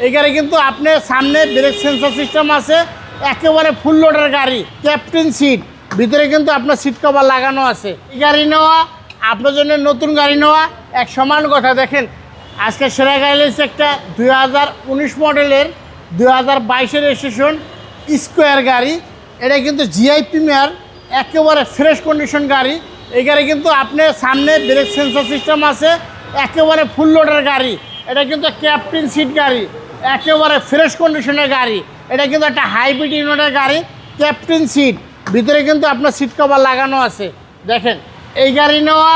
এই গাড়ি কিন্তু আপনার সামনে ব্রেক সেন্সর সিস্টেম আছে, একেবারে ফুল লোডের গাড়ি, ক্যাপ্টেন সিট, ভিতরে কিন্তু আপনার সিট কভার লাগানো আছে। এই গাড়ি নেওয়া আপনার জন্য নতুন গাড়ি নেওয়া এক সমান কথা। দেখেন আজকে সেরা গাড়ি রয়েছে একটা 2019 মডেলের 2022-এর রেজিস্ট্রেশন স্কোয়ার গাড়ি। এটা কিন্তু জিআই প্রিমিয়ার, একেবারে ফ্রেশ কন্ডিশন গাড়ি। এই গাড়ি কিন্তু আপনার সামনে ব্রেক সেন্সর সিস্টেম আছে, একেবারে ফুল লোডের গাড়ি। এটা কিন্তু ক্যাপ্টেন সিট গাড়ি, একেবারে ফ্রেশ কন্ডিশনের গাড়ি। এটা কিন্তু একটা হাইব্রিড ইউনিটের গাড়ি, ক্যাপ্টেন সিট, ভিতরে কিন্তু আপনার সিট কভার লাগানো আছে। দেখেন এই গাড়ি নেওয়া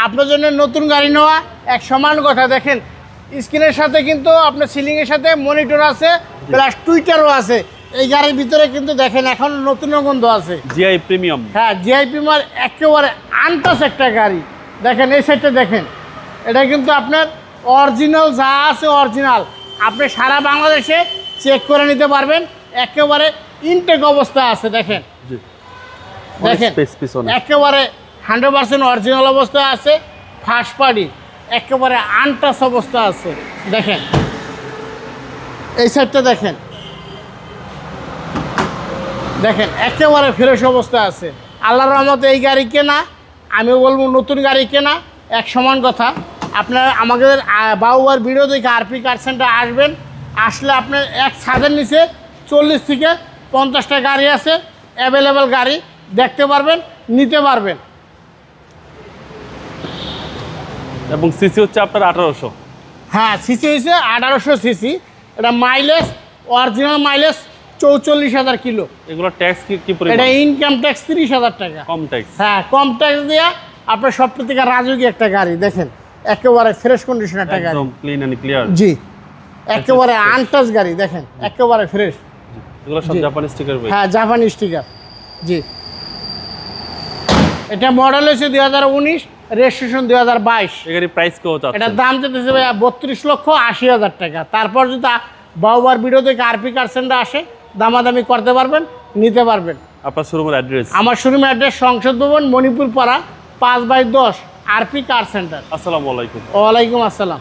আপনার জন্য নতুন গাড়ি নেওয়া এক সমান কথা। দেখেন স্ক্রিনের সাথে কিন্তু আপনার সিলিংয়ের সাথে মনিটর আছে, প্লাস টুইটারও আছে। এই গাড়ির ভিতরে কিন্তু দেখেন এখন নতুন গন্ধ আছে, জিআই প্রিমিয়াম। হ্যাঁ জিআই প্রিমিয়ার, একেবারে আনটাচ একটা গাড়ি। দেখেন এই সাইডটা দেখেন, এটা কিন্তু আপনার অরিজিনাল যা আছে অরিজিনাল, আপনি সারা বাংলাদেশে চেক করে নিতে পারবেন, একেবারে ইনটেক অবস্থা আছে। দেখেন দেখেন একেবারে 100% অরিজিনাল অবস্থা আছে, ফার্স্ট পার্টি, একেবারে আনটাচ অবস্থা আছে। দেখেন এই সাইডটা দেখেন, দেখেন একেবারে ফ্রেশ অবস্থা আছে। আল্লাহর রহমতে এই গাড়ি কেনা, আমি বলবো নতুন গাড়ি কেনা এক সমান কথা। আপনারা আমাদের বাউবার ভিডিও দেখে আরপি কার সেন্টার আসবেন, আসলে আপনার এক ছাদের নিচে 40 থেকে 50টা গাড়ি আছে, অ্যাভেলেবেল গাড়ি দেখতে পারবেন, নিতে পারবেন। এবং সিসি হচ্ছে আপনার 1800। হ্যাঁ সিসি হয়েছে 1800 সিসি। এটা মাইলেজ অরিজিনাল মাইলেজ 44,000 কিলো। এগুলো ট্যাক্স কি পরিমাণ? এটা ইনকাম ট্যাক্স 30,000 টাকা, কম ট্যাক্স। হ্যাঁ কম ট্যাক্স দিয়ে আপনার সব থেকে রাজকীয় একটা গাড়ি। দেখেন একেবারে ফ্রেশ কন্ডিশন একটা গাড়ি, একদম ক্লিন এন্ড ক্লিয়ার। জি একেবারে আনটাচ গাড়ি, দেখেন একেবারে ফ্রেশ। এগুলো সব জাপানি স্টিকার ভাই? হ্যাঁ জাপানি স্টিকার, জি। এটা মডেল হয়েছে 2019, রেজিস্ট্রেশন 2022। এই গাড়ির প্রাইস কত আছে? এটার দাম যেতেছে ভাই 32,80,000 টাকা। তারপর যদি বাউবার ভিডিও থেকে আরপি কার সেন্টার আসে, দামাদামি করতে পারবেন, নিতে পারবেন। আপনার শোরুমের অ্যাড্রেস? আমার শোরুমের অ্যাড্রেস সংসদ ভবন, মণিপুর পাড়া, 5/10, আরপি কার সেন্টার। আসসালামু আলাইকুম। ওয়ালাইকুম আসসালাম।